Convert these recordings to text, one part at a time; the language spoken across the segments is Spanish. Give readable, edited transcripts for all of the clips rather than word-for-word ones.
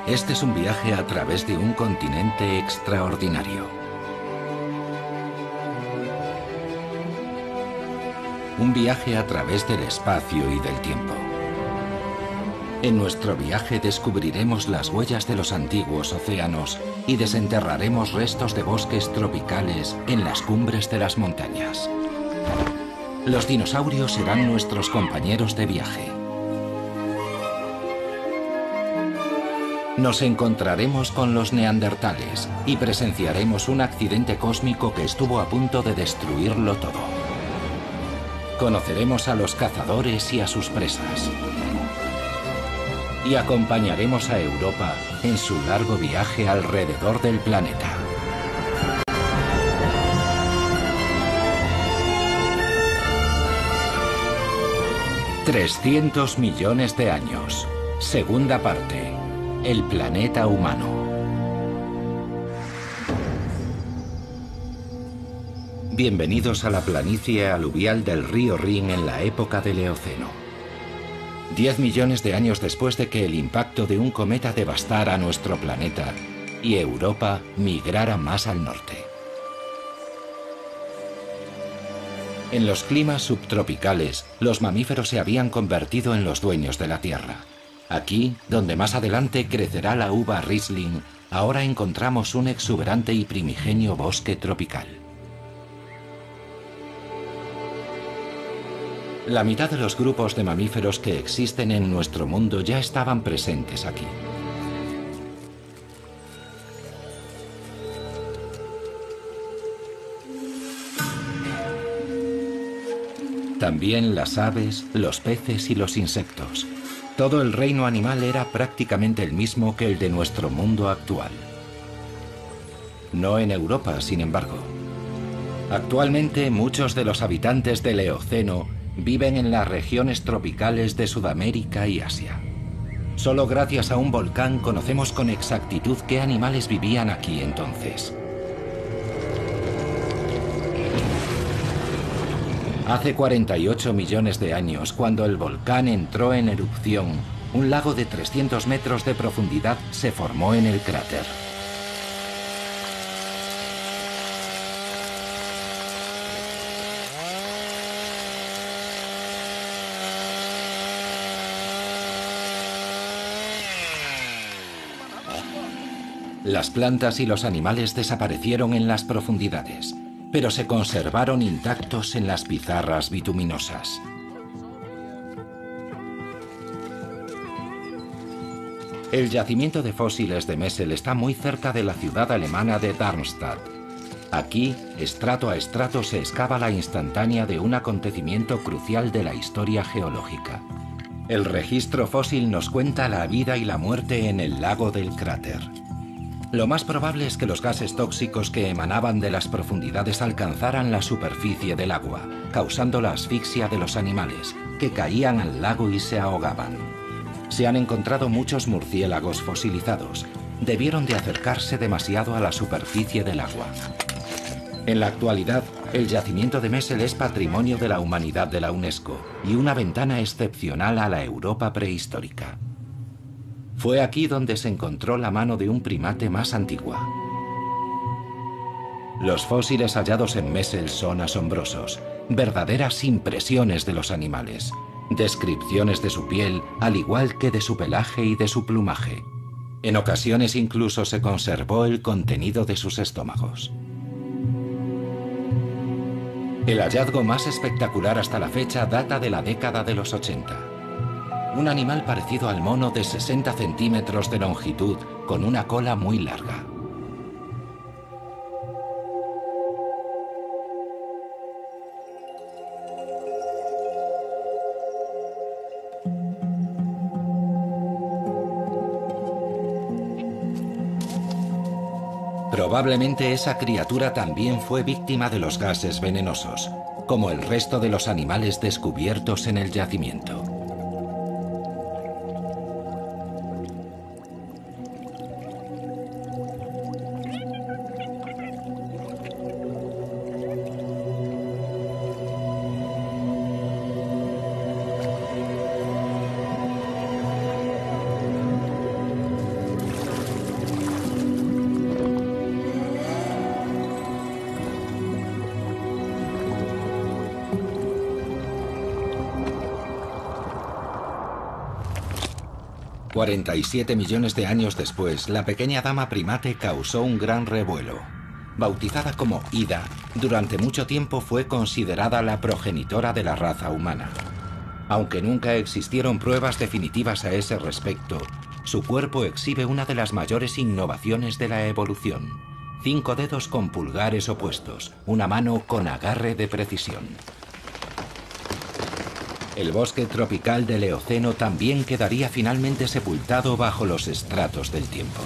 Este es un viaje a través de un continente extraordinario. Un viaje a través del espacio y del tiempo. En nuestro viaje descubriremos las huellas de los antiguos océanos y desenterraremos restos de bosques tropicales en las cumbres de las montañas. Los dinosaurios serán nuestros compañeros de viaje. Nos encontraremos con los neandertales y presenciaremos un accidente cósmico que estuvo a punto de destruirlo todo. Conoceremos a los cazadores y a sus presas. Y acompañaremos a Europa en su largo viaje alrededor del planeta. «300 millones de años». Segunda parte. El planeta humano. Bienvenidos a la planicie aluvial del río Rin en la época del Eoceno. 10 millones de años después de que el impacto de un cometa devastara nuestro planeta y Europa migrara más al norte. En los climas subtropicales, los mamíferos se habían convertido en los dueños de la Tierra. Aquí, donde más adelante crecerá la uva Riesling, ahora encontramos un exuberante y primigenio bosque tropical. La mitad de los grupos de mamíferos que existen en nuestro mundo ya estaban presentes aquí. También las aves, los peces y los insectos. Todo el reino animal era prácticamente el mismo que el de nuestro mundo actual. No en Europa, sin embargo. Actualmente, muchos de los habitantes del Eoceno viven en las regiones tropicales de Sudamérica y Asia. Solo gracias a un volcán conocemos con exactitud qué animales vivían aquí entonces. Hace 48 millones de años, cuando el volcán entró en erupción, un lago de 300 metros de profundidad se formó en el cráter. Las plantas y los animales desaparecieron en las profundidades, pero se conservaron intactos en las pizarras bituminosas. El yacimiento de fósiles de Messel está muy cerca de la ciudad alemana de Darmstadt. Aquí, estrato a estrato, se excava la instantánea de un acontecimiento crucial de la historia geológica. El registro fósil nos cuenta la vida y la muerte en el lago del cráter. Lo más probable es que los gases tóxicos que emanaban de las profundidades alcanzaran la superficie del agua, causando la asfixia de los animales, que caían al lago y se ahogaban. Se han encontrado muchos murciélagos fosilizados. Debieron de acercarse demasiado a la superficie del agua. En la actualidad, el yacimiento de Messel es Patrimonio de la Humanidad de la UNESCO y una ventana excepcional a la Europa prehistórica. Fue aquí donde se encontró la mano de un primate más antigua. Los fósiles hallados en Messel son asombrosos, verdaderas impresiones de los animales, descripciones de su piel, al igual que de su pelaje y de su plumaje. En ocasiones incluso se conservó el contenido de sus estómagos. El hallazgo más espectacular hasta la fecha data de la década de los 80. Un animal parecido al mono de 60 centímetros de longitud, con una cola muy larga. Probablemente esa criatura también fue víctima de los gases venenosos, como el resto de los animales descubiertos en el yacimiento. 47 millones de años después, la pequeña dama primate causó un gran revuelo. Bautizada como Ida, durante mucho tiempo fue considerada la progenitora de la raza humana. Aunque nunca existieron pruebas definitivas a ese respecto, su cuerpo exhibe una de las mayores innovaciones de la evolución. 5 dedos con pulgares opuestos, una mano con agarre de precisión. El bosque tropical del Eoceno también quedaría finalmente sepultado bajo los estratos del tiempo.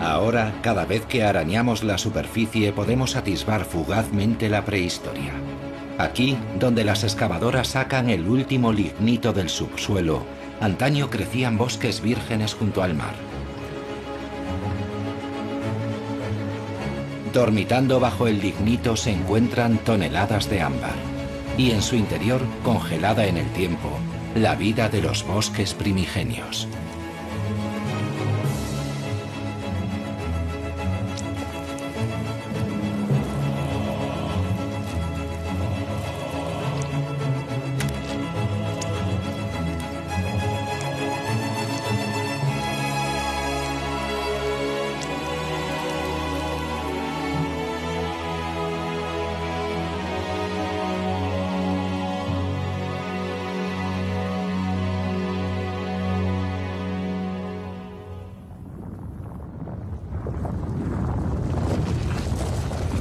Ahora, cada vez que arañamos la superficie, podemos atisbar fugazmente la prehistoria. Aquí, donde las excavadoras sacan el último lignito del subsuelo, antaño crecían bosques vírgenes junto al mar. Dormitando bajo el lignito se encuentran toneladas de ámbar. Y en su interior, congelada en el tiempo, la vida de los bosques primigenios.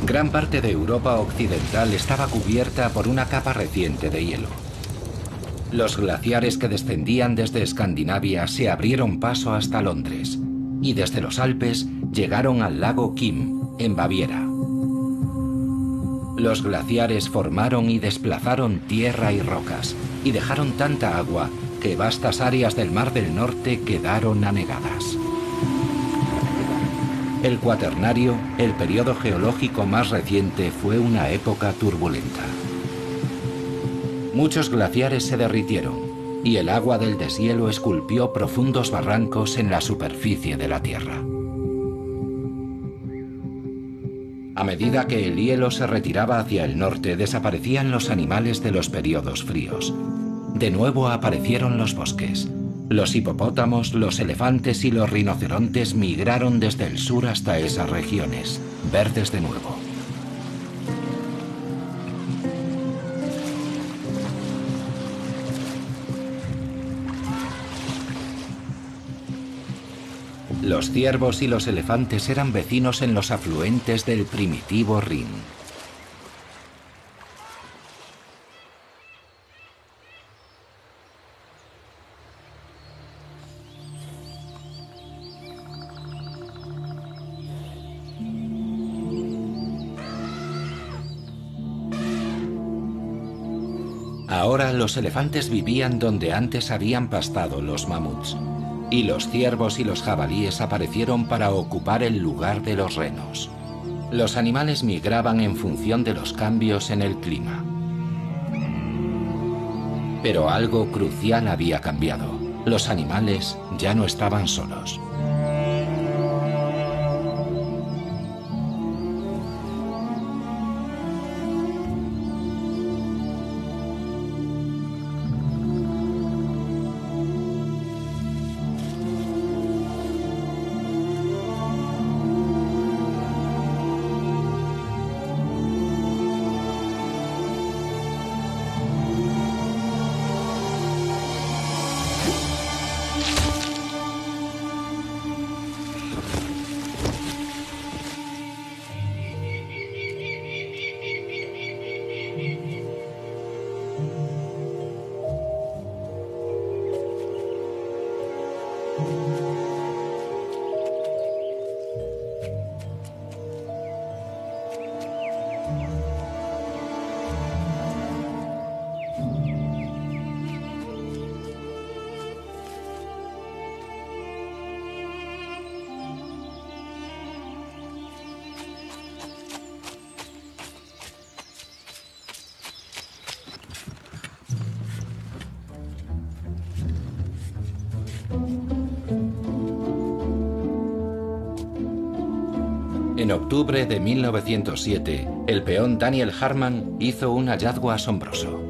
Gran parte de Europa occidental estaba cubierta por una capa reciente de hielo. Los glaciares que descendían desde Escandinavia se abrieron paso hasta Londres y desde los Alpes llegaron al lago Kim, en Baviera. Los glaciares formaron y desplazaron tierra y rocas y dejaron tanta agua que vastas áreas del Mar del Norte quedaron anegadas. El Cuaternario, el periodo geológico más reciente, fue una época turbulenta. Muchos glaciares se derritieron y el agua del deshielo esculpió profundos barrancos en la superficie de la Tierra. A medida que el hielo se retiraba hacia el norte, desaparecían los animales de los periodos fríos. De nuevo aparecieron los bosques. Los hipopótamos, los elefantes y los rinocerontes migraron desde el sur hasta esas regiones, verdes de nuevo. Los ciervos y los elefantes eran vecinos en los afluentes del primitivo Rin. Ahora los elefantes vivían donde antes habían pastado los mamuts, y los ciervos y los jabalíes aparecieron para ocupar el lugar de los renos. Los animales migraban en función de los cambios en el clima. Pero algo crucial había cambiado. Los animales ya no estaban solos. En octubre de 1907, el peón Daniel Harman hizo un hallazgo asombroso.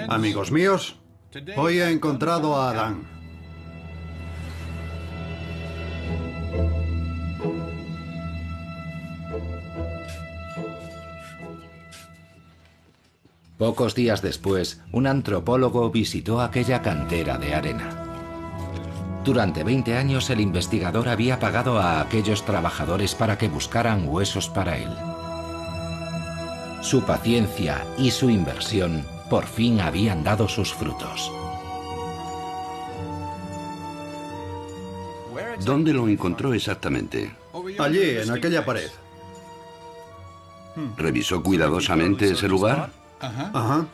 Amigos míos, hoy he encontrado a Adán. Pocos días después, un antropólogo visitó aquella cantera de arena. Durante 20 años el investigador había pagado a aquellos trabajadores para que buscaran huesos para él. Su paciencia y su inversión por fin habían dado sus frutos. ¿Dónde lo encontró exactamente? Allí, en aquella pared. ¿Revisó cuidadosamente ese lugar? Ajá.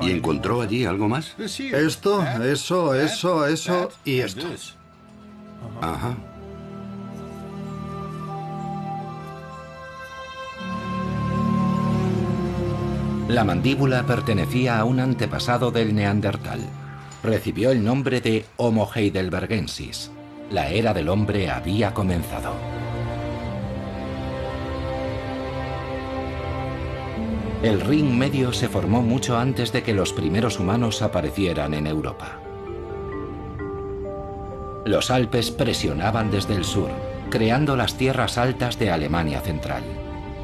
¿Y encontró allí algo más? Esto, eso y esto. Ajá. La mandíbula pertenecía a un antepasado del neandertal. Recibió el nombre de Homo heidelbergensis. La era del hombre había comenzado. El ring medio se formó mucho antes de que los primeros humanos aparecieran en Europa. Los Alpes presionaban desde el sur, creando las tierras altas de Alemania Central.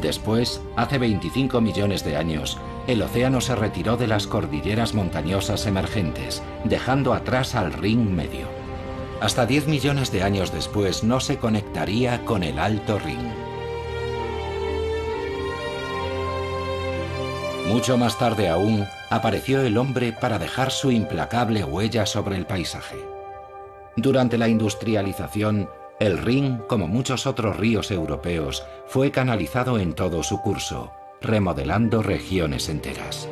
Después, hace 25 millones de años, el océano se retiró de las cordilleras montañosas emergentes, dejando atrás al ring medio. Hasta 10 millones de años después no se conectaría con el Alto Ring. Mucho más tarde aún, apareció el hombre para dejar su implacable huella sobre el paisaje. Durante la industrialización, el Rin, como muchos otros ríos europeos, fue canalizado en todo su curso, remodelando regiones enteras.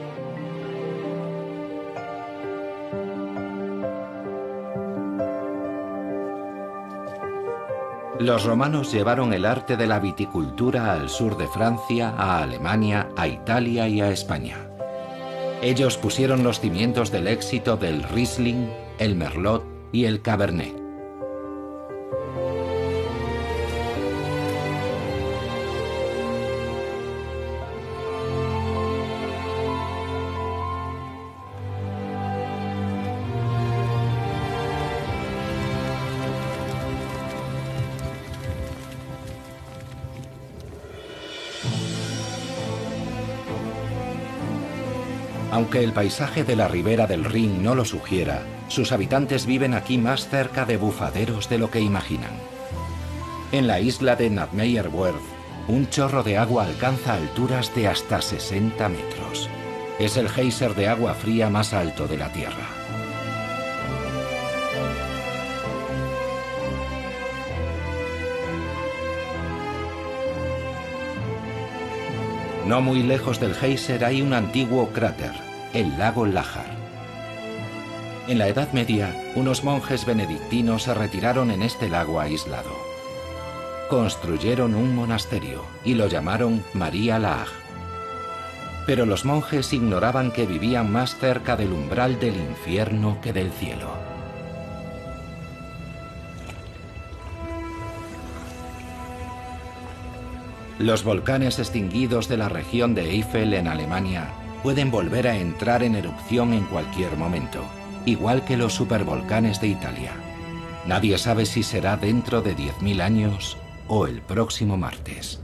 Los romanos llevaron el arte de la viticultura al sur de Francia, a Alemania, a Italia y a España. Ellos pusieron los cimientos del éxito del Riesling, el Merlot y el Cabernet. Aunque el paisaje de la ribera del Rin no lo sugiera, sus habitantes viven aquí más cerca de bufaderos de lo que imaginan. En la isla de Nadmeyerwerth, un chorro de agua alcanza alturas de hasta 60 metros. Es el geyser de agua fría más alto de la Tierra. No muy lejos del geyser hay un antiguo cráter, el lago Lájar. En la Edad Media, unos monjes benedictinos se retiraron en este lago aislado. Construyeron un monasterio y lo llamaron María Laach. Pero los monjes ignoraban que vivían más cerca del umbral del infierno que del cielo. Los volcanes extinguidos de la región de Eifel en Alemania pueden volver a entrar en erupción en cualquier momento, igual que los supervolcanes de Italia. Nadie sabe si será dentro de 10.000 años o el próximo martes.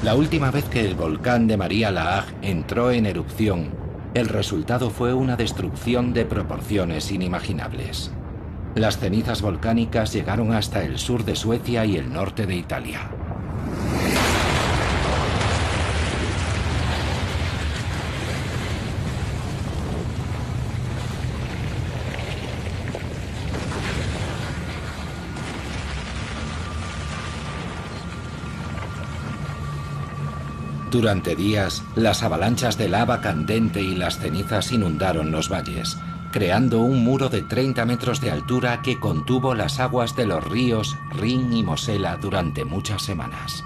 La última vez que el volcán de María Laach entró en erupción, el resultado fue una destrucción de proporciones inimaginables. Las cenizas volcánicas llegaron hasta el sur de Suecia y el norte de Italia. Durante días, las avalanchas de lava candente y las cenizas inundaron los valles, creando un muro de 30 metros de altura que contuvo las aguas de los ríos Rin y Mosela durante muchas semanas.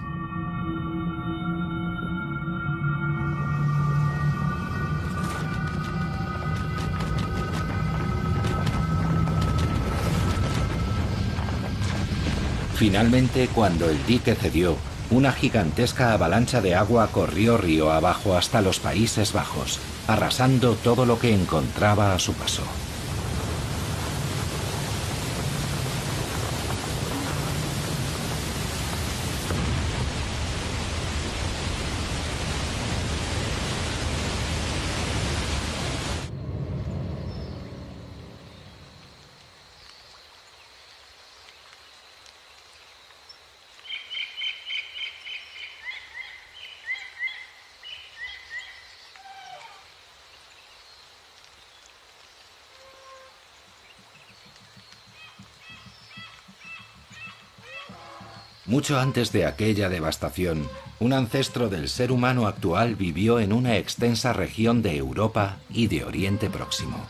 Finalmente, cuando el dique cedió, una gigantesca avalancha de agua corrió río abajo hasta los Países Bajos, arrasando todo lo que encontraba a su paso. Mucho antes de aquella devastación, un ancestro del ser humano actual vivió en una extensa región de Europa y de Oriente Próximo.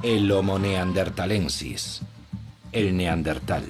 El Homo neanderthalensis, el neandertal.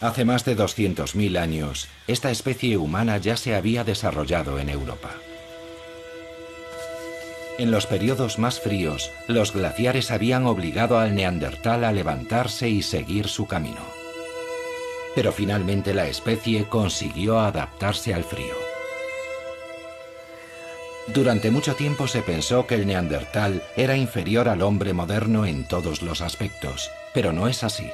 Hace más de 200.000 años, esta especie humana ya se había desarrollado en Europa. En los periodos más fríos, los glaciares habían obligado al neandertal a levantarse y seguir su camino. Pero finalmente la especie consiguió adaptarse al frío. Durante mucho tiempo se pensó que el neandertal era inferior al hombre moderno en todos los aspectos, pero no es así.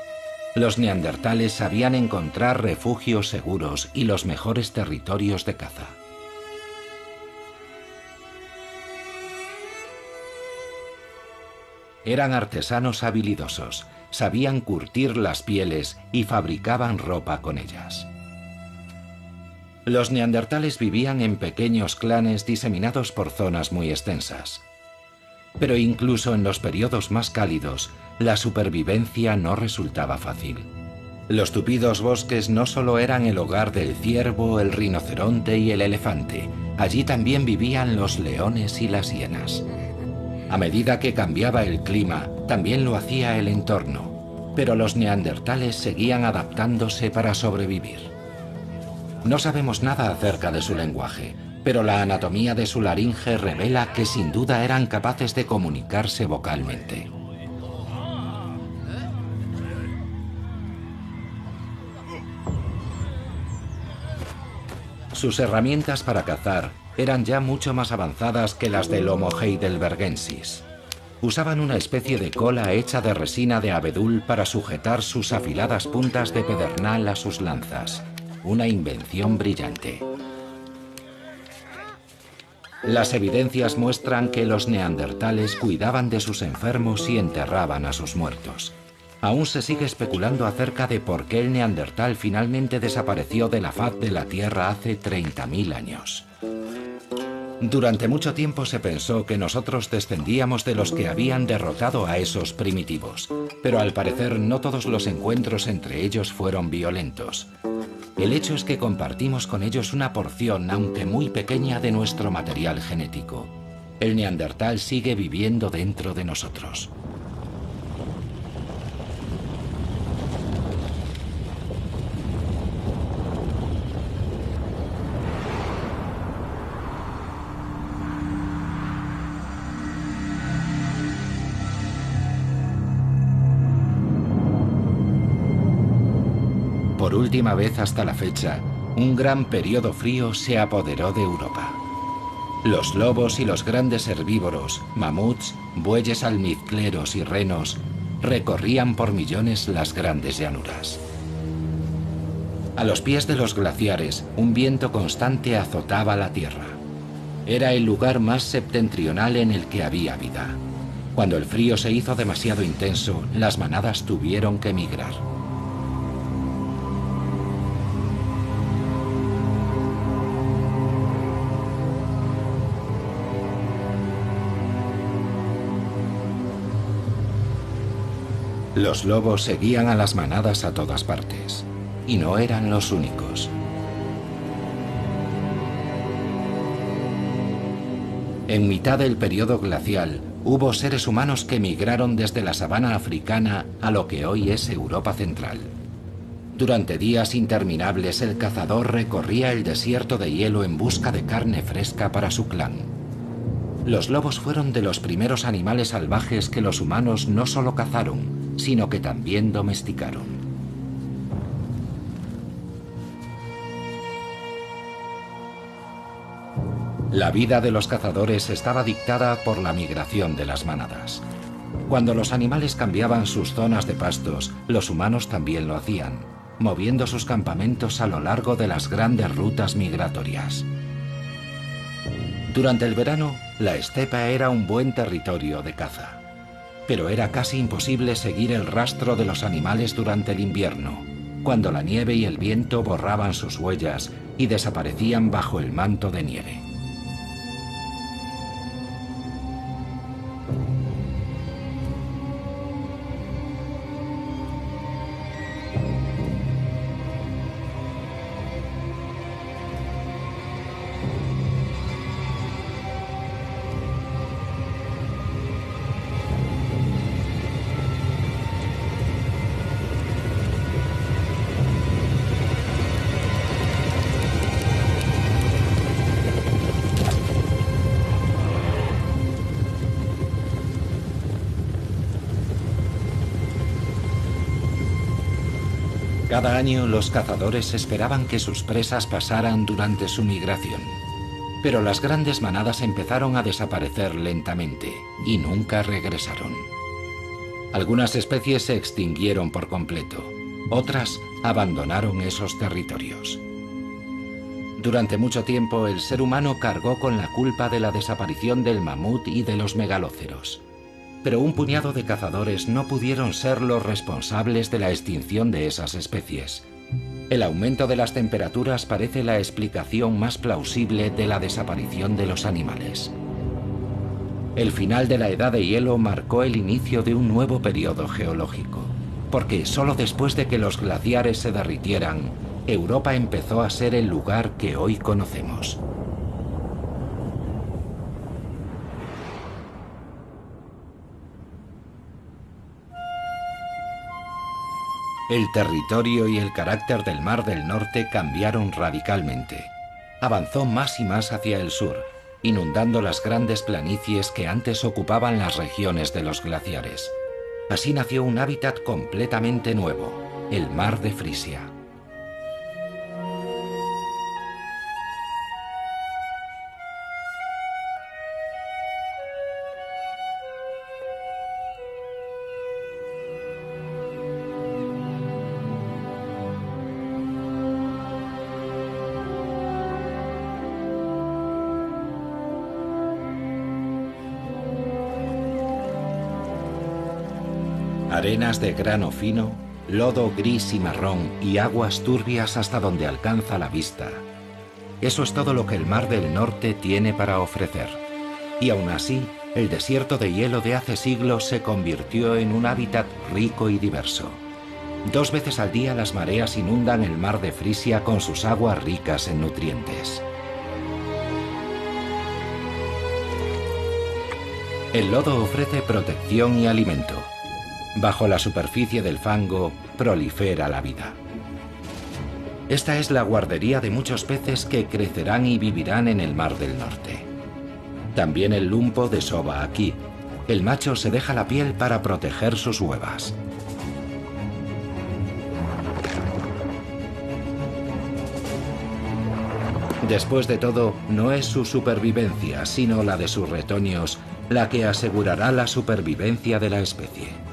Los neandertales sabían encontrar refugios seguros y los mejores territorios de caza. Eran artesanos habilidosos, sabían curtir las pieles y fabricaban ropa con ellas. Los neandertales vivían en pequeños clanes diseminados por zonas muy extensas. Pero incluso en los periodos más cálidos, la supervivencia no resultaba fácil. Los tupidos bosques no solo eran el hogar del ciervo, el rinoceronte y el elefante, allí también vivían los leones y las hienas. A medida que cambiaba el clima, también lo hacía el entorno, pero los neandertales seguían adaptándose para sobrevivir. No sabemos nada acerca de su lenguaje, pero la anatomía de su laringe revela que sin duda eran capaces de comunicarse vocalmente. Sus herramientas para cazar eran ya mucho más avanzadas que las del Homo heidelbergensis. Usaban una especie de cola hecha de resina de abedul para sujetar sus afiladas puntas de pedernal a sus lanzas. Una invención brillante. Las evidencias muestran que los neandertales cuidaban de sus enfermos y enterraban a sus muertos. Aún se sigue especulando acerca de por qué el neandertal finalmente desapareció de la faz de la Tierra hace 30.000 años. Durante mucho tiempo se pensó que nosotros descendíamos de los que habían derrotado a esos primitivos, pero al parecer no todos los encuentros entre ellos fueron violentos. El hecho es que compartimos con ellos una porción, aunque muy pequeña, de nuestro material genético. El neandertal sigue viviendo dentro de nosotros. Por última vez hasta la fecha, un gran periodo frío se apoderó de Europa. Los lobos y los grandes herbívoros, mamuts, bueyes almizcleros y renos, recorrían por millones las grandes llanuras. A los pies de los glaciares, un viento constante azotaba la tierra. Era el lugar más septentrional en el que había vida. Cuando el frío se hizo demasiado intenso, las manadas tuvieron que migrar. Los lobos seguían a las manadas a todas partes, y no eran los únicos. En mitad del periodo glacial, hubo seres humanos que migraron desde la sabana africana a lo que hoy es Europa Central. Durante días interminables, el cazador recorría el desierto de hielo en busca de carne fresca para su clan. Los lobos fueron de los primeros animales salvajes que los humanos no solo cazaron, sino que también domesticaron. La vida de los cazadores estaba dictada por la migración de las manadas. Cuando los animales cambiaban sus zonas de pastos, los humanos también lo hacían, moviendo sus campamentos a lo largo de las grandes rutas migratorias. Durante el verano, la estepa era un buen territorio de caza. Pero era casi imposible seguir el rastro de los animales durante el invierno, cuando la nieve y el viento borraban sus huellas y desaparecían bajo el manto de nieve. Cada año los cazadores esperaban que sus presas pasaran durante su migración. Pero las grandes manadas empezaron a desaparecer lentamente y nunca regresaron. Algunas especies se extinguieron por completo, otras abandonaron esos territorios. Durante mucho tiempo el ser humano cargó con la culpa de la desaparición del mamut y de los megalóceros. Pero un puñado de cazadores no pudieron ser los responsables de la extinción de esas especies. El aumento de las temperaturas parece la explicación más plausible de la desaparición de los animales. El final de la edad de hielo marcó el inicio de un nuevo periodo geológico, porque solo después de que los glaciares se derritieran, Europa empezó a ser el lugar que hoy conocemos. El territorio y el carácter del Mar del Norte cambiaron radicalmente. Avanzó más y más hacia el sur, inundando las grandes planicies que antes ocupaban las regiones de los glaciares. Así nació un hábitat completamente nuevo, el Mar de Frisia. Arenas de grano fino, lodo gris y marrón y aguas turbias hasta donde alcanza la vista. Eso es todo lo que el Mar del Norte tiene para ofrecer. Y aún así, el desierto de hielo de hace siglos se convirtió en un hábitat rico y diverso. 2 veces al día las mareas inundan el mar de Frisia con sus aguas ricas en nutrientes. El lodo ofrece protección y alimento. Bajo la superficie del fango prolifera la vida. Esta es la guardería de muchos peces que crecerán y vivirán en el Mar del Norte. También el lumpo desova aquí. El macho se deja la piel para proteger sus huevas. Después de todo, no es su supervivencia, sino la de sus retoños, la que asegurará la supervivencia de la especie.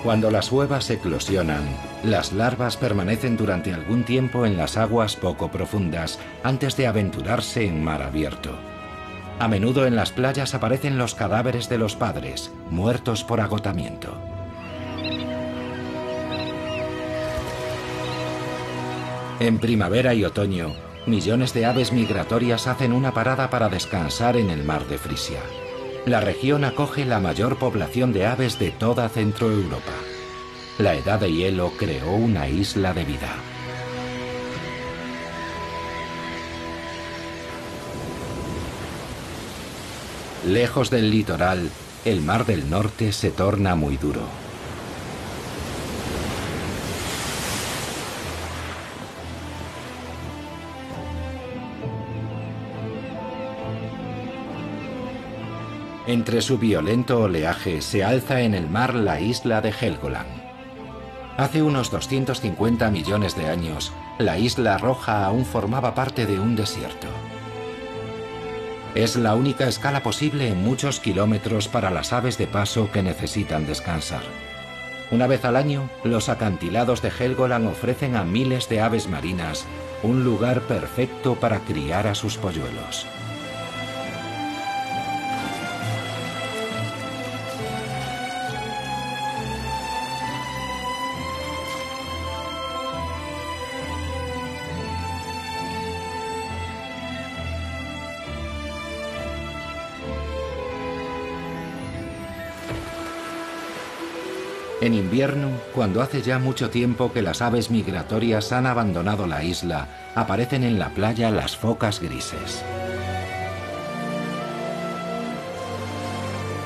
Cuando las huevas eclosionan, las larvas permanecen durante algún tiempo en las aguas poco profundas antes de aventurarse en mar abierto. A menudo en las playas aparecen los cadáveres de los padres, muertos por agotamiento. En primavera y otoño, millones de aves migratorias hacen una parada para descansar en el mar de Frisia. La región acoge la mayor población de aves de toda Centroeuropa. La edad de hielo creó una isla de vida. Lejos del litoral, el Mar del Norte se torna muy duro. Entre su violento oleaje se alza en el mar la isla de Helgoland. Hace unos 250 millones de años, la isla roja aún formaba parte de un desierto. Es la única escala posible en muchos kilómetros para las aves de paso que necesitan descansar. Una vez al año, los acantilados de Helgoland ofrecen a miles de aves marinas un lugar perfecto para criar a sus polluelos. En invierno, cuando hace ya mucho tiempo que las aves migratorias han abandonado la isla, aparecen en la playa las focas grises.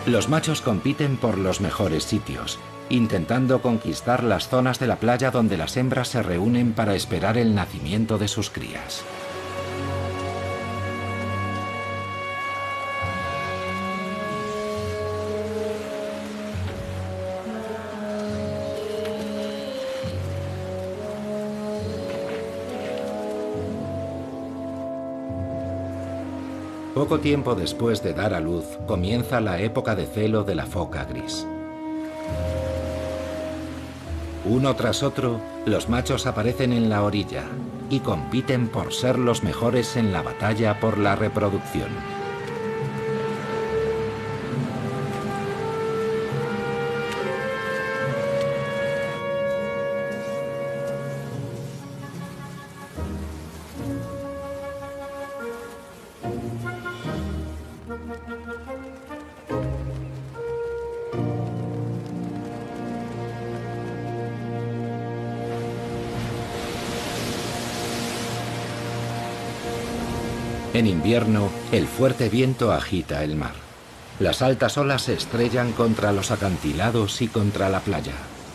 Los machos compiten por los mejores sitios, intentando conquistar las zonas de la playa donde las hembras se reúnen para esperar el nacimiento de sus crías. Poco tiempo después de dar a luz, comienza la época de celo de la foca gris. Uno tras otro, los machos aparecen en la orilla y compiten por ser los mejores en la batalla por la reproducción. En invierno, el fuerte viento agita el mar. Las altas olas se estrellan contra los acantilados y contra la playa,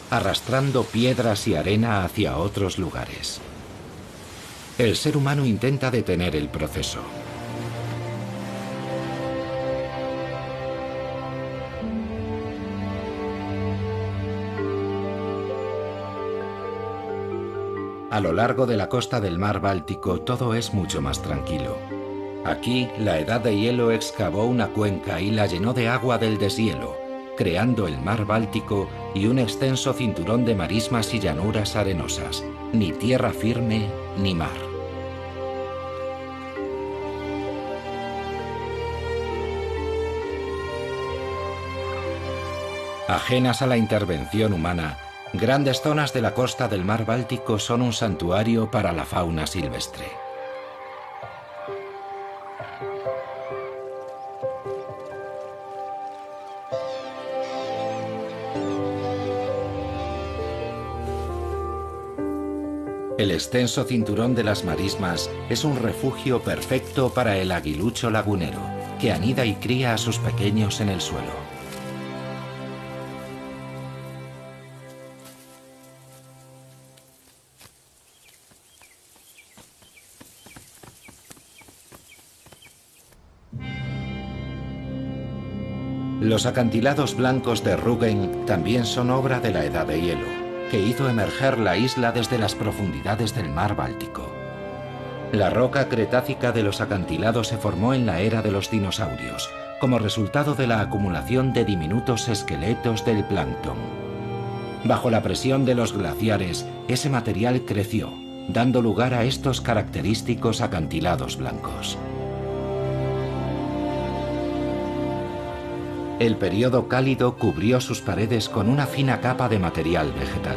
arrastrando piedras y arena hacia otros lugares. El ser humano intenta detener el proceso. A lo largo de la costa del mar Báltico todo es mucho más tranquilo. Aquí, la edad de hielo excavó una cuenca y la llenó de agua del deshielo, creando el mar Báltico y un extenso cinturón de marismas y llanuras arenosas. Ni tierra firme, ni mar. Ajenas a la intervención humana, grandes zonas de la costa del mar Báltico son un santuario para la fauna silvestre. El extenso cinturón de las marismas es un refugio perfecto para el aguilucho lagunero, que anida y cría a sus pequeños en el suelo. Los acantilados blancos de Rügen también son obra de la Edad de Hielo, que hizo emerger la isla desde las profundidades del mar Báltico. La roca cretácica de los acantilados se formó en la era de los dinosaurios, como resultado de la acumulación de diminutos esqueletos del plancton. Bajo la presión de los glaciares, ese material creció, dando lugar a estos característicos acantilados blancos. El período cálido cubrió sus paredes con una fina capa de material vegetal.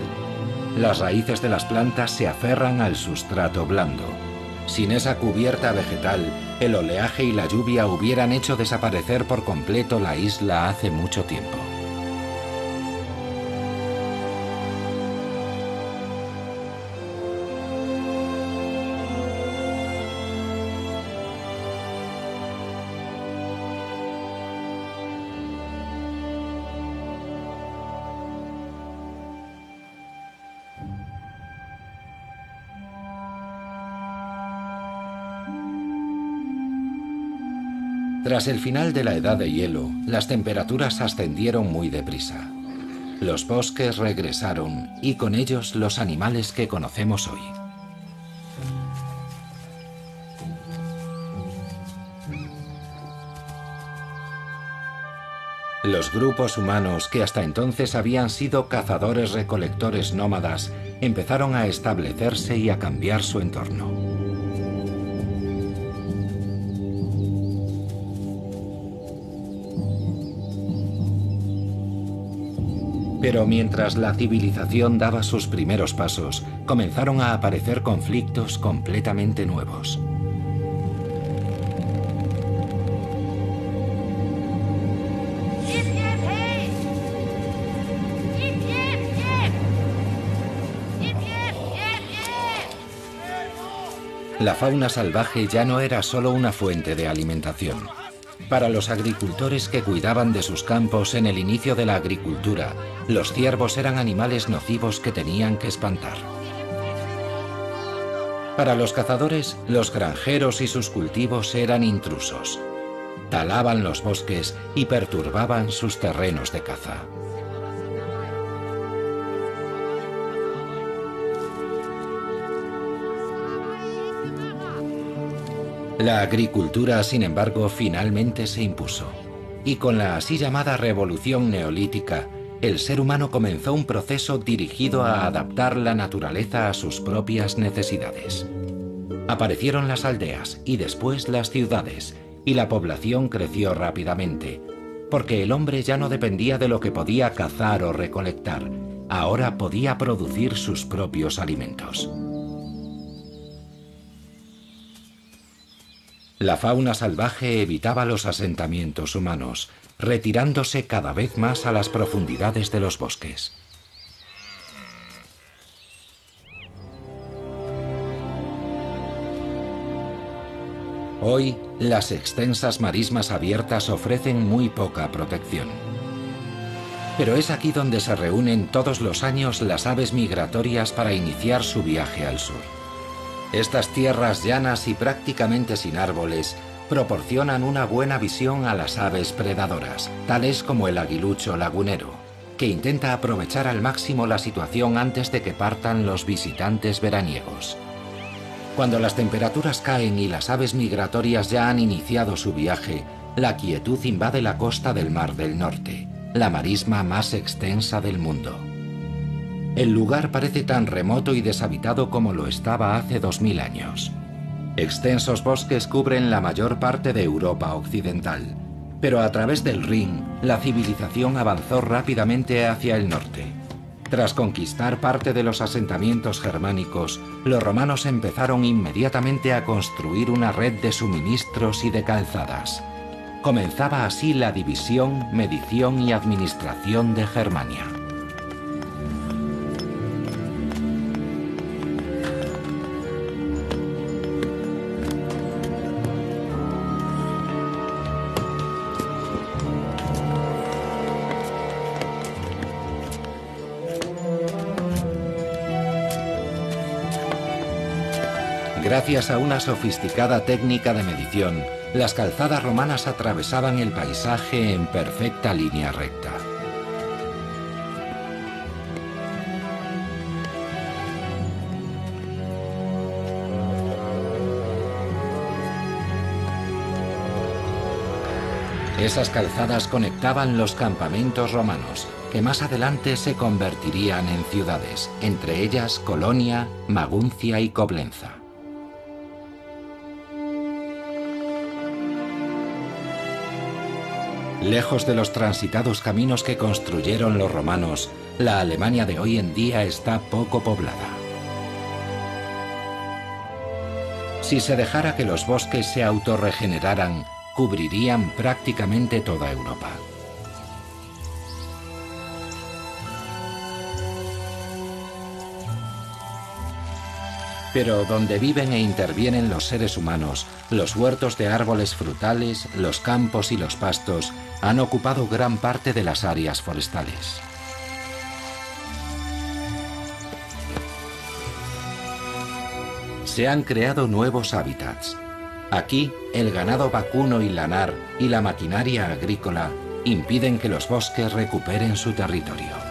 Las raíces de las plantas se aferran al sustrato blando. Sin esa cubierta vegetal, el oleaje y la lluvia hubieran hecho desaparecer por completo la isla hace mucho tiempo. Tras el final de la Edad de Hielo, las temperaturas ascendieron muy deprisa. Los bosques regresaron y con ellos los animales que conocemos hoy. Los grupos humanos que hasta entonces habían sido cazadores-recolectores nómadas empezaron a establecerse y a cambiar su entorno. Pero mientras la civilización daba sus primeros pasos, comenzaron a aparecer conflictos completamente nuevos. La fauna salvaje ya no era solo una fuente de alimentación. Para los agricultores que cuidaban de sus campos en el inicio de la agricultura, los ciervos eran animales nocivos que tenían que espantar. Para los cazadores, los granjeros y sus cultivos eran intrusos. Talaban los bosques y perturbaban sus terrenos de caza. La agricultura, sin embargo, finalmente se impuso. Y con la así llamada Revolución Neolítica, el ser humano comenzó un proceso dirigido a adaptar la naturaleza a sus propias necesidades. Aparecieron las aldeas y después las ciudades, y la población creció rápidamente, porque el hombre ya no dependía de lo que podía cazar o recolectar, ahora podía producir sus propios alimentos. La fauna salvaje evitaba los asentamientos humanos, retirándose cada vez más a las profundidades de los bosques. Hoy, las extensas marismas abiertas ofrecen muy poca protección. Pero es aquí donde se reúnen todos los años las aves migratorias para iniciar su viaje al sur. Estas tierras llanas y prácticamente sin árboles proporcionan una buena visión a las aves predadoras, tales como el aguilucho lagunero, que intenta aprovechar al máximo la situación antes de que partan los visitantes veraniegos. Cuando las temperaturas caen y las aves migratorias ya han iniciado su viaje, la quietud invade la costa del Mar del Norte, la marisma más extensa del mundo. El lugar parece tan remoto y deshabitado como lo estaba hace 2000 años. Extensos bosques cubren la mayor parte de Europa occidental. Pero a través del Rin, la civilización avanzó rápidamente hacia el norte. Tras conquistar parte de los asentamientos germánicos, los romanos empezaron inmediatamente a construir una red de suministros y de calzadas. Comenzaba así la división, medición y administración de Germania. Gracias a una sofisticada técnica de medición, las calzadas romanas atravesaban el paisaje en perfecta línea recta. Esas calzadas conectaban los campamentos romanos, que más adelante se convertirían en ciudades, entre ellas Colonia, Maguncia y Coblenza. Lejos de los transitados caminos que construyeron los romanos, la Alemania de hoy en día está poco poblada. Si se dejara que los bosques se autorregeneraran, cubrirían prácticamente toda Europa. Pero donde viven e intervienen los seres humanos, los huertos de árboles frutales, los campos y los pastos han ocupado gran parte de las áreas forestales. Se han creado nuevos hábitats. Aquí, el ganado vacuno y lanar y la maquinaria agrícola impiden que los bosques recuperen su territorio.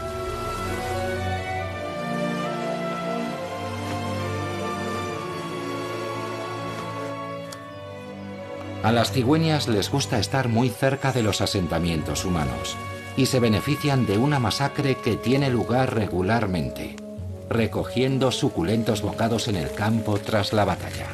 A las cigüeñas les gusta estar muy cerca de los asentamientos humanos y se benefician de una masacre que tiene lugar regularmente, recogiendo suculentos bocados en el campo tras la batalla.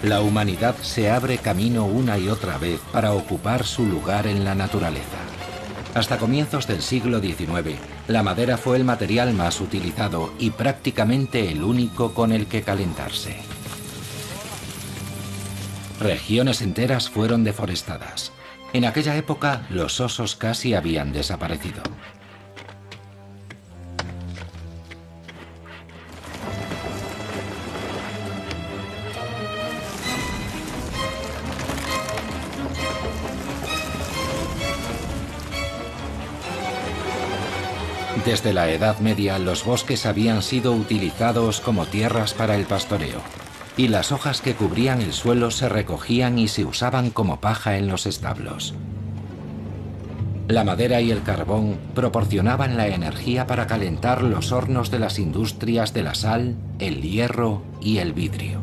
La humanidad se abre camino una y otra vez para ocupar su lugar en la naturaleza. Hasta comienzos del siglo XIX, la madera fue el material más utilizado y prácticamente el único con el que calentarse. Regiones enteras fueron deforestadas. En aquella época, los osos casi habían desaparecido. Desde la Edad Media, los bosques habían sido utilizados como tierras para el pastoreo, y las hojas que cubrían el suelo se recogían y se usaban como paja en los establos. La madera y el carbón proporcionaban la energía para calentar los hornos de las industrias de la sal, el hierro y el vidrio.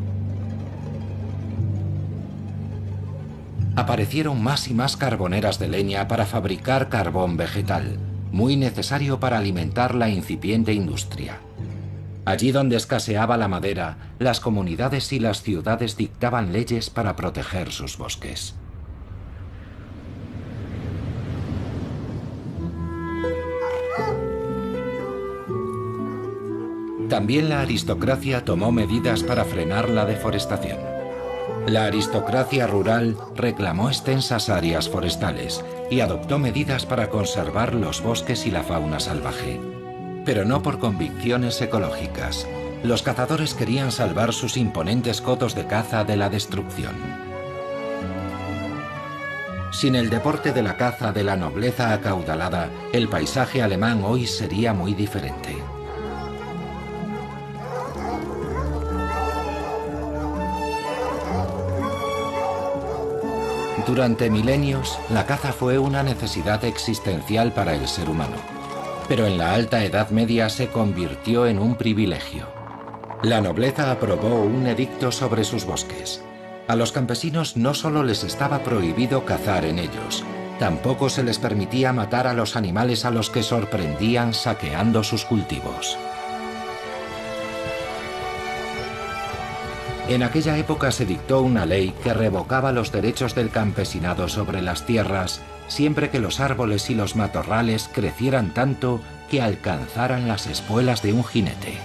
Aparecieron más y más carboneras de leña para fabricar carbón vegetal, muy necesario para alimentar la incipiente industria. Allí donde escaseaba la madera, las comunidades y las ciudades dictaban leyes para proteger sus bosques. También la aristocracia tomó medidas para frenar la deforestación. La aristocracia rural reclamó extensas áreas forestales y adoptó medidas para conservar los bosques y la fauna salvaje. Pero no por convicciones ecológicas. Los cazadores querían salvar sus imponentes cotos de caza de la destrucción. Sin el deporte de la caza de la nobleza acaudalada, el paisaje alemán hoy sería muy diferente. Durante milenios, la caza fue una necesidad existencial para el ser humano. Pero en la Alta Edad Media se convirtió en un privilegio. La nobleza aprobó un edicto sobre sus bosques. A los campesinos no solo les estaba prohibido cazar en ellos, tampoco se les permitía matar a los animales a los que sorprendían saqueando sus cultivos. En aquella época se dictó una ley que revocaba los derechos del campesinado sobre las tierras siempre que los árboles y los matorrales crecieran tanto que alcanzaran las espuelas de un jinete.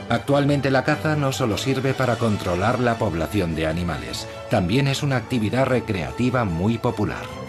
Actualmente la caza no solo sirve para controlar la población de animales, también es una actividad recreativa muy popular.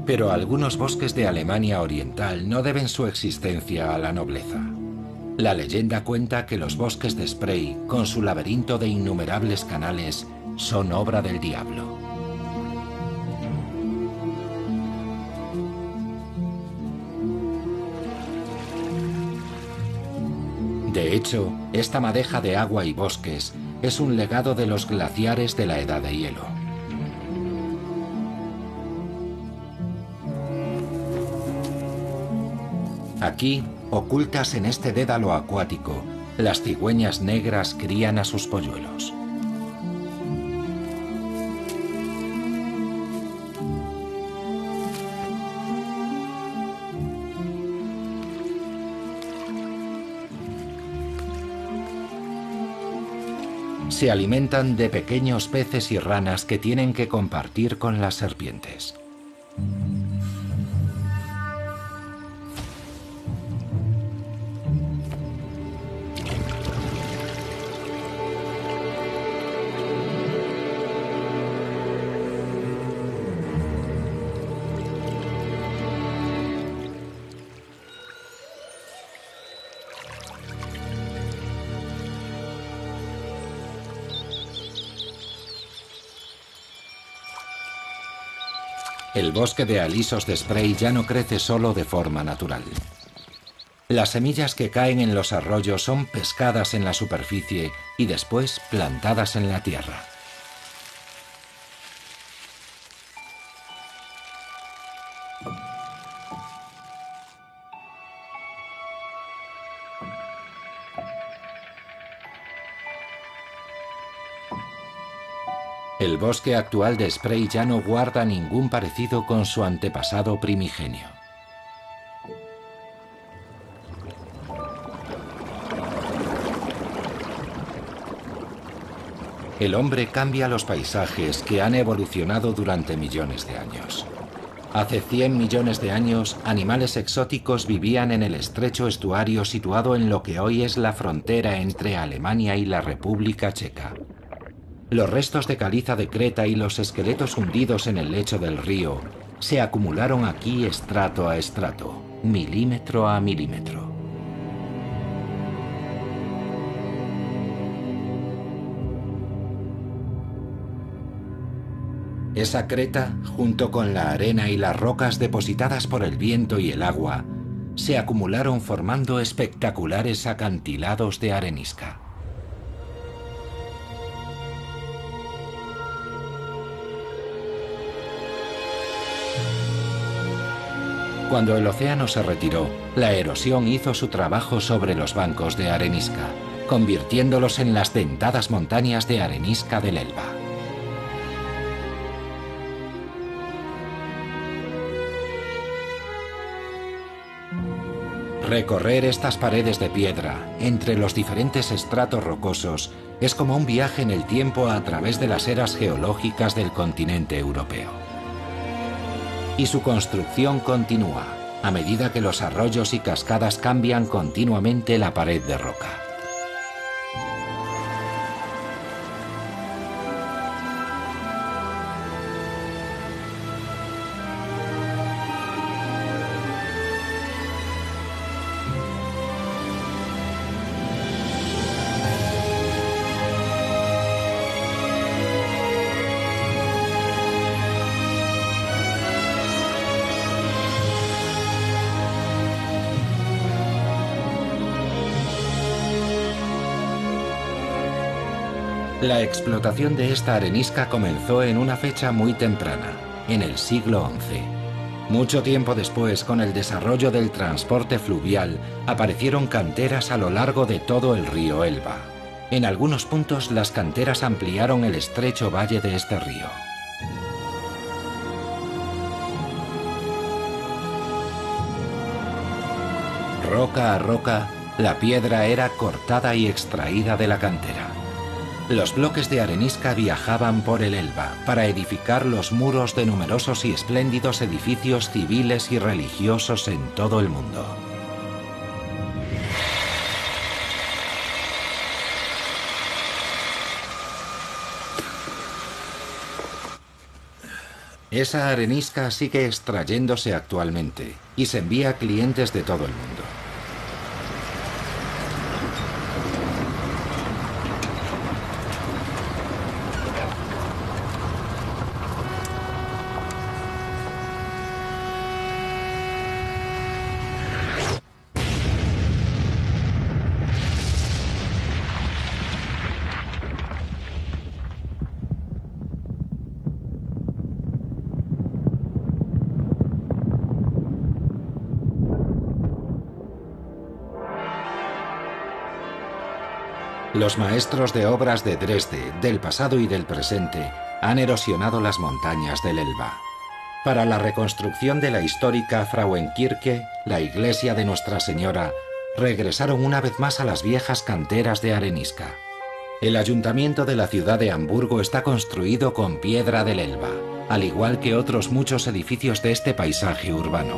Pero algunos bosques de Alemania Oriental no deben su existencia a la nobleza. La leyenda cuenta que los bosques de Spray, con su laberinto de innumerables canales, son obra del diablo. De hecho, esta madeja de agua y bosques es un legado de los glaciares de la Edad de Hielo. Aquí, ocultas en este dédalo acuático, las cigüeñas negras crían a sus polluelos. Se alimentan de pequeños peces y ranas que tienen que compartir con las serpientes. El bosque de alisos de Spray ya no crece solo de forma natural. Las semillas que caen en los arroyos son pescadas en la superficie y después plantadas en la tierra. El bosque actual de Spray ya no guarda ningún parecido con su antepasado primigenio. El hombre cambia los paisajes que han evolucionado durante millones de años. Hace 100 millones de años, animales exóticos vivían en el estrecho estuario situado en lo que hoy es la frontera entre Alemania y la República Checa. Los restos de caliza de Creta y los esqueletos hundidos en el lecho del río se acumularon aquí estrato a estrato, milímetro a milímetro. Esa creta, junto con la arena y las rocas depositadas por el viento y el agua, se acumularon formando espectaculares acantilados de arenisca. Cuando el océano se retiró, la erosión hizo su trabajo sobre los bancos de arenisca, convirtiéndolos en las dentadas montañas de arenisca del Elba. Recorrer estas paredes de piedra entre los diferentes estratos rocosos es como un viaje en el tiempo a través de las eras geológicas del continente europeo. Y su construcción continúa a medida que los arroyos y cascadas cambian continuamente la pared de roca. La explotación de esta arenisca comenzó en una fecha muy temprana, en el siglo XI. Mucho tiempo después, con el desarrollo del transporte fluvial, aparecieron canteras a lo largo de todo el río Elba. En algunos puntos, las canteras ampliaron el estrecho valle de este río. Roca a roca, la piedra era cortada y extraída de la cantera. Los bloques de arenisca viajaban por el Elba para edificar los muros de numerosos y espléndidos edificios civiles y religiosos en todo el mundo. Esa arenisca sigue extrayéndose actualmente y se envía a clientes de todo el mundo. Los maestros de obras de Dresde, del pasado y del presente, han erosionado las montañas del Elba. Para la reconstrucción de la histórica Frauenkirche, la iglesia de Nuestra Señora, regresaron una vez más a las viejas canteras de arenisca. El ayuntamiento de la ciudad de Hamburgo está construido con piedra del Elba, al igual que otros muchos edificios de este paisaje urbano.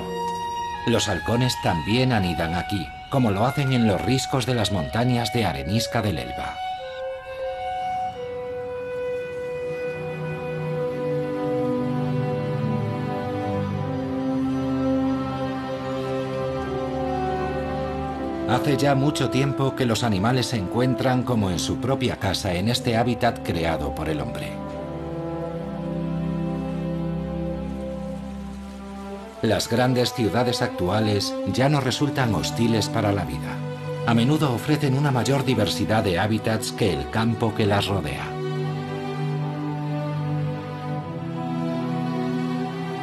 Los halcones también anidan aquí, como lo hacen en los riscos de las montañas de arenisca del Elba. Hace ya mucho tiempo que los animales se encuentran como en su propia casa en este hábitat creado por el hombre. Las grandes ciudades actuales ya no resultan hostiles para la vida. A menudo ofrecen una mayor diversidad de hábitats que el campo que las rodea.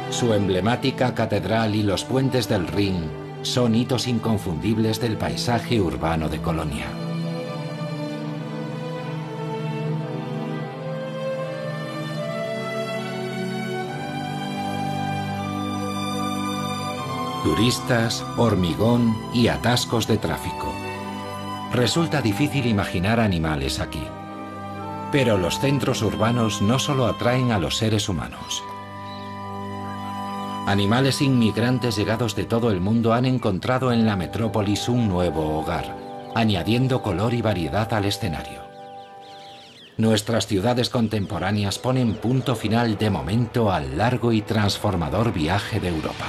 Su emblemática catedral y los puentes del Rin son hitos inconfundibles del paisaje urbano de Colonia. Turistas, hormigón y atascos de tráfico. Resulta difícil imaginar animales aquí. Pero los centros urbanos no solo atraen a los seres humanos. Animales inmigrantes llegados de todo el mundo han encontrado en la metrópolis un nuevo hogar, añadiendo color y variedad al escenario. Nuestras ciudades contemporáneas ponen punto final de momento al largo y transformador viaje de Europa.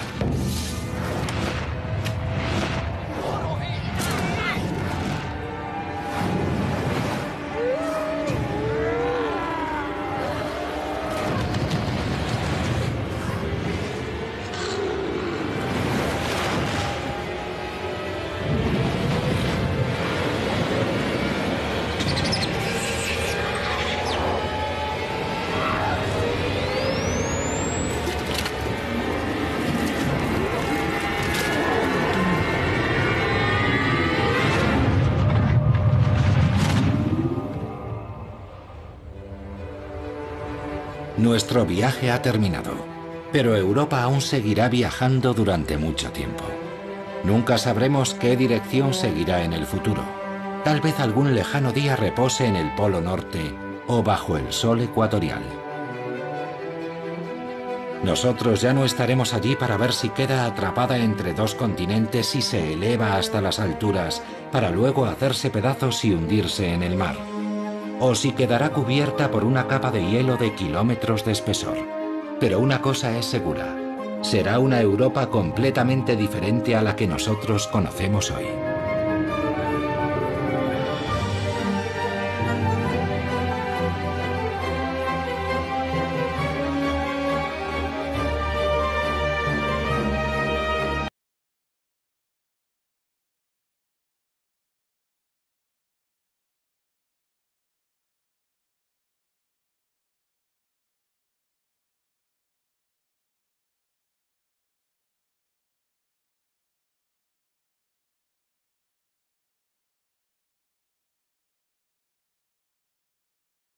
Nuestro viaje ha terminado, pero Europa aún seguirá viajando durante mucho tiempo. Nunca sabremos qué dirección seguirá en el futuro. Tal vez algún lejano día repose en el Polo Norte o bajo el sol ecuatorial. Nosotros ya no estaremos allí para ver si queda atrapada entre dos continentes y se eleva hasta las alturas para luego hacerse pedazos y hundirse en el mar. O si quedará cubierta por una capa de hielo de kilómetros de espesor. Pero una cosa es segura: será una Europa completamente diferente a la que nosotros conocemos hoy.